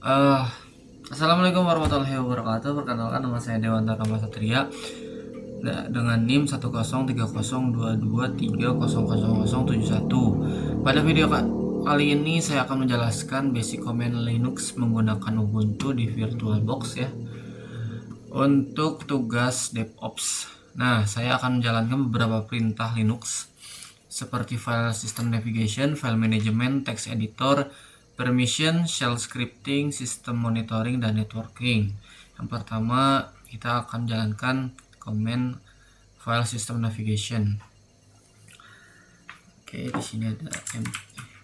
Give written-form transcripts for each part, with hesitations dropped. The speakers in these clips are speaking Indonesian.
Eh, Assalamualaikum warahmatullahi wabarakatuh. Perkenalkan, nama saya Dewanta Rama Satria dengan NIM 1030223000071. Pada video kali ini saya akan menjelaskan basic command Linux menggunakan Ubuntu di VirtualBox ya. Untuk tugas DevOps. Nah, saya akan menjalankan beberapa perintah Linux seperti file system navigation, file management, text editor, permission, shell scripting, sistem monitoring, dan networking. Yang pertama, kita akan jalankan command file system navigation. Oke, di sini ada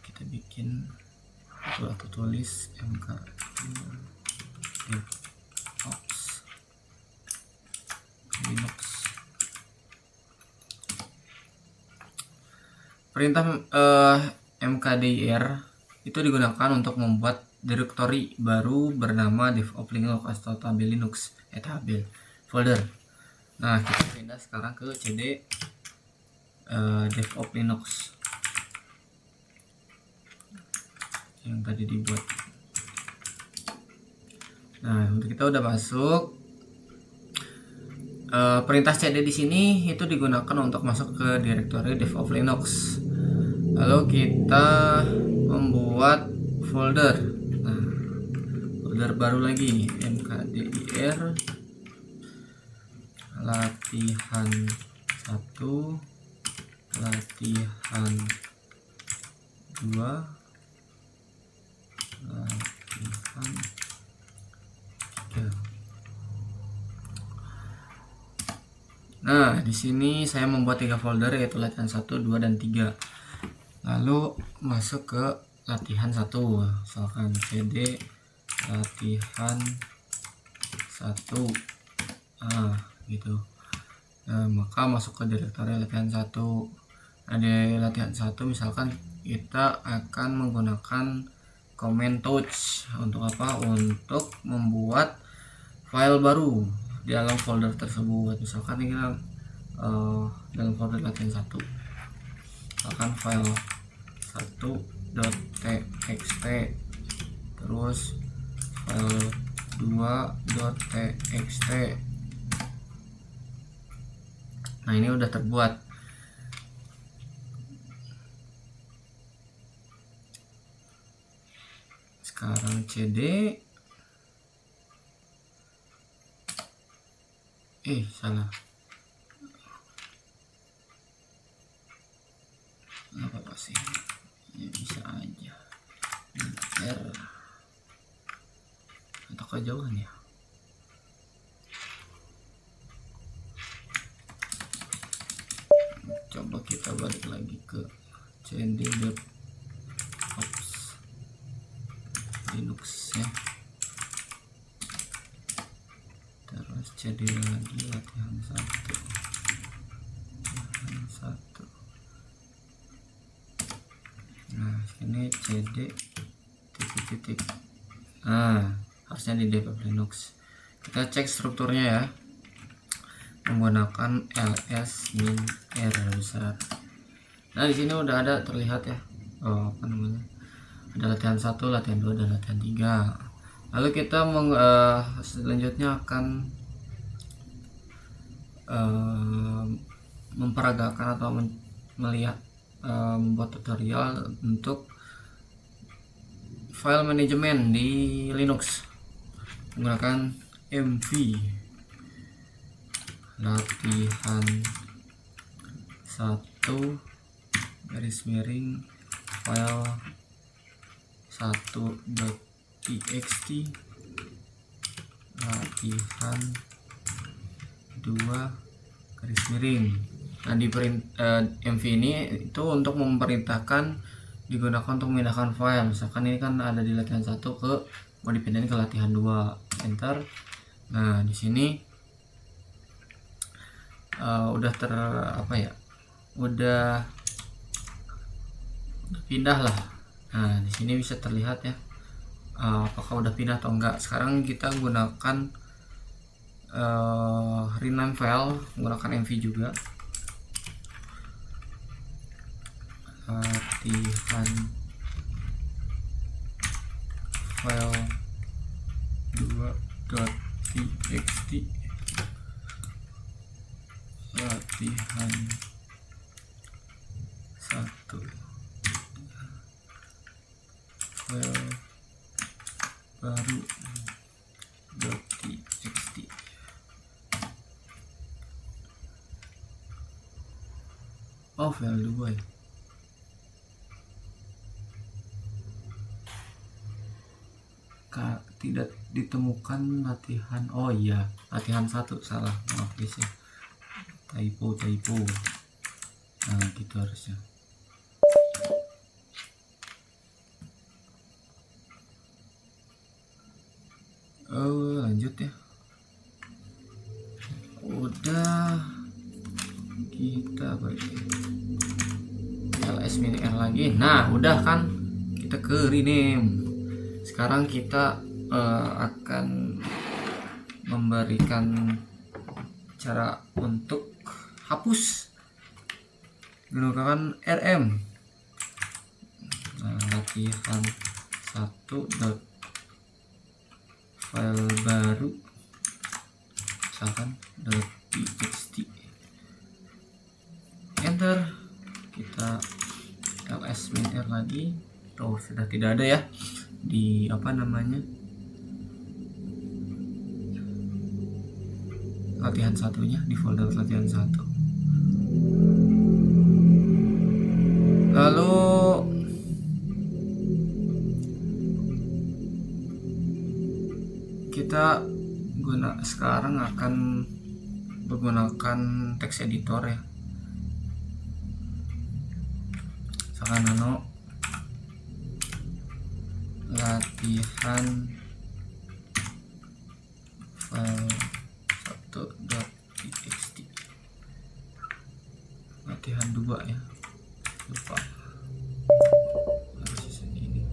kita bikin atau tulis mk DevOps Linux. Perintah mkdir itu digunakan untuk membuat direktori baru bernama DevOps Linux atau tabel Linux tabel folder. Nah, kita pindah sekarang ke cd DevOps Linux yang tadi dibuat. Nah, untuk kita udah masuk. Perintah cd di sini itu digunakan untuk masuk ke direktori DevOps Linux. Lalu kita membuat folder. Nah, folder baru lagi mkdir latihan 1, latihan 2, latihan 3. Nah, di sini saya membuat 3 folder, yaitu latihan 1, 2, dan 3. Lalu masuk ke latihan 1, misalkan cd latihan 1, gitu. Nah, maka masuk ke direktori latihan 1. Nah, di latihan 1 misalkan kita akan menggunakan command touch. Untuk apa? Untuk membuat file baru di dalam folder tersebut. Misalkan ini dalam folder latihan 1, misalkan file 1.txt, terus file 2.txt. Nah, ini udah terbuat. Sekarang cd salah, apa sih ya, bisa aja atau kejauhan ya. Coba kita balik lagi ke cd DevOps Linux ya, terus cd lagi latihan 1. Nah, sini cd titik. Nah, harusnya di DevOps Linux. Kita cek strukturnya ya, menggunakan ls min r besar. Nah, di sini udah ada terlihat ya, ada latihan 1, latihan 2, dan latihan 3. Lalu kita selanjutnya akan memperagakan atau melihat membuat tutorial untuk file manajemen di Linux menggunakan mv latihan 1 garis miring file 1.txt latihan 2 garis miring. Nah, di mv ini itu untuk memerintahkan digunakan untuk memindahkan file. Misalkan ini kan ada di latihan 1 mau dipindahin ke latihan 2, enter. Nah, di sini udah udah pindah lah. Nah, di sini bisa terlihat ya, apakah udah pindah atau enggak. Sekarang kita gunakan rename file menggunakan mv juga, latihan file 2.txt latihan 1 file baru .txt. Oh, file 2 ya. Tidak ditemukan latihan. Oh iya, latihan 1, salah, maaf guys ya, typo. Nah gitu harusnya. Oh, lanjut ya. Udah, kita beri ls-r lagi. Nah udah kan, kita ke rename. Sekarang kita akan memberikan cara untuk hapus menggunakan rm. Nah, latihan 1 file baru misalkan .txt, enter. Kita ls-r lagi. Oh, sudah tidak ada ya di apa namanya, latihan satunya, di folder latihan 1. Lalu kita sekarang akan menggunakan text editor ya. Misalkan nano latihan file 1.txt latihan 2 ya, lupa harus ini.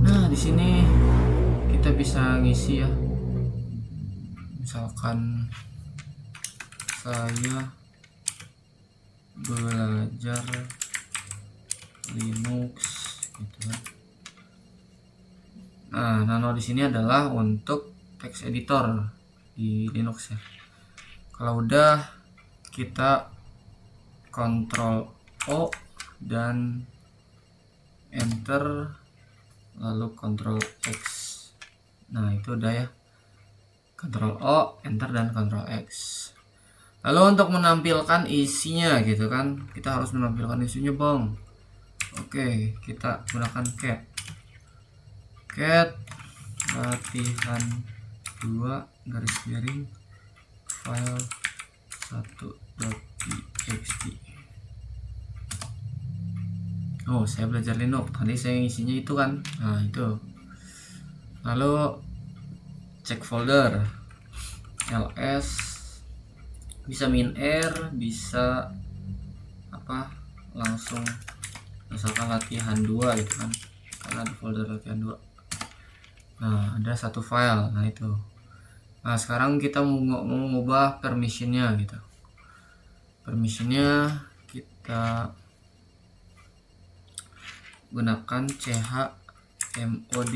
Nah di sini kita bisa ngisi ya, misalkan saya belajar Linux gitu kan. Nah, nano di sini adalah untuk text editor di Linux ya. Kalau udah, kita Ctrl O dan enter, lalu Ctrl X. Nah itu udah ya, Ctrl O, enter, dan Ctrl X. Lalu untuk menampilkan isinya gitu kan, kita harus menampilkan isinya bang. Oke, kita gunakan cat latihan 2 garis miring file 1.txt. Oh, saya belajar Linux, tadi saya isinya itu kan. Nah itu, lalu cek folder ls, bisa -r, bisa apa, langsung misalkan latihan 2 gitu kan, karena di folder latihan 2. Nah ada 1 file. Nah itu, nah sekarang kita mau mengubah permissionnya gitu. Permissionnya kita gunakan chmod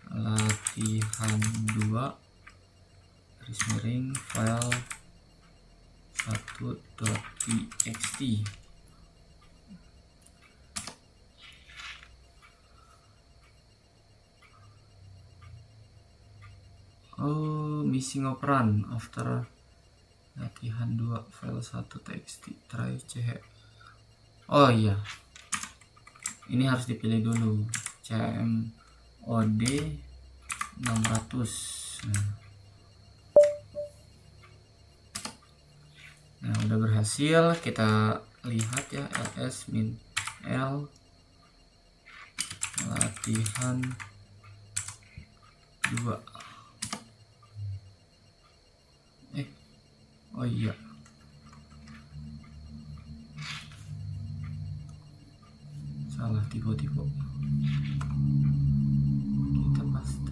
latihan 2 garis miring file 1.txt. Oh, missing operan after latihan 2 file 1.txt try ch. Oh iya, ini harus dipilih dulu chmod 600. Nah udah berhasil, kita lihat ya, ls-l latihan 2. Oh iya, salah, tipe kita pasti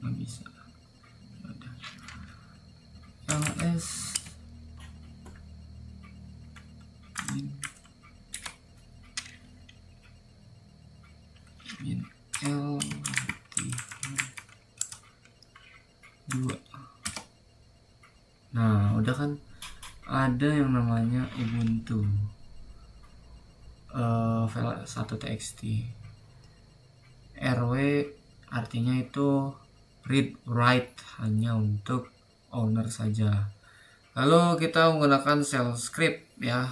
nggak bisa. Ada ls latihan 2. Nah udah kan ada yang namanya Ubuntu file 1.txt. RW artinya itu read write, hanya untuk owner saja. Lalu kita menggunakan shell script ya.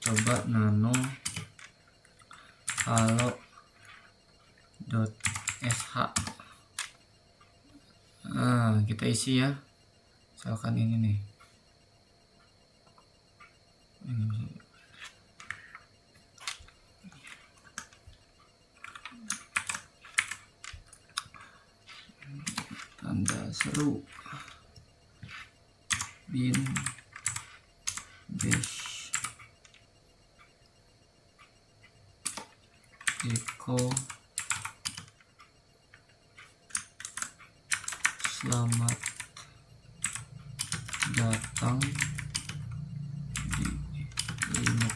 Coba nano halo.sh. Nah, kita isi ya. Misalkan ini nih. Tanda seru bin bash echo selamat datang di Linux.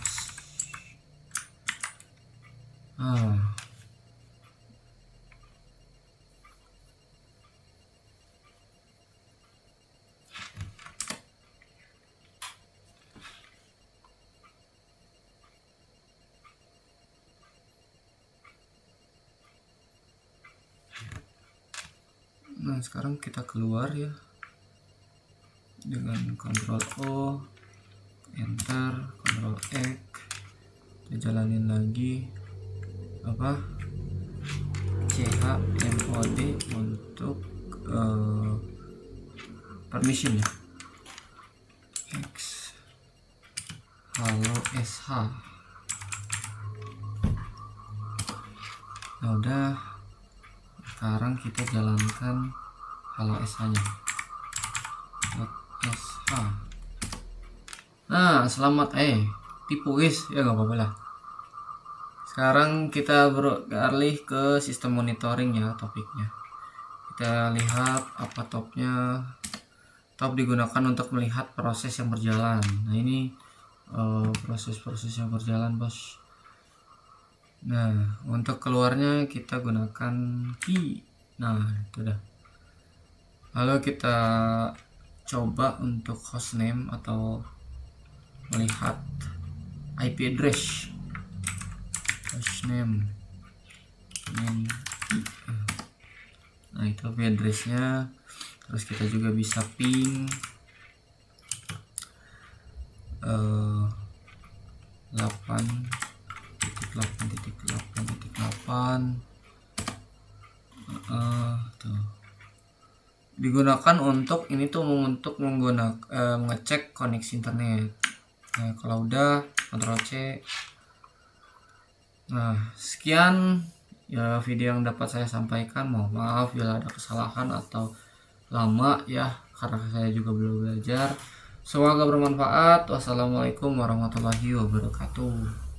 Nah sekarang kita keluar ya dengan Ctrl O, Enter, Ctrl X. Kita jalanin lagi apa chmod untuk permission ya. X halo sh. Nah udah, sekarang kita jalankan halo sh nya. sh. Nah selamat tipu guys ya, nggak apa-apa lah. Sekarang kita beralih ke sistem monitoring ya topiknya. Kita lihat apa topnya. Top digunakan untuk melihat proses yang berjalan. Nah ini proses-proses yang berjalan bos. Nah untuk keluarnya kita gunakan key. Nah itu dah. Lalu kita coba untuk hostname atau melihat IP address. Hostname. Nah itu IP addressnya. Terus kita juga bisa ping 8.8.8.8 tuh. Digunakan untuk ini tuh untuk menggunakan mengecek koneksi internet. Nah kalau udah Ctrl C. Nah sekian ya video yang dapat saya sampaikan. Mohon maaf bila ada kesalahan atau lama ya, karena saya juga belum belajar. Semoga bermanfaat. Wassalamualaikum warahmatullahi wabarakatuh.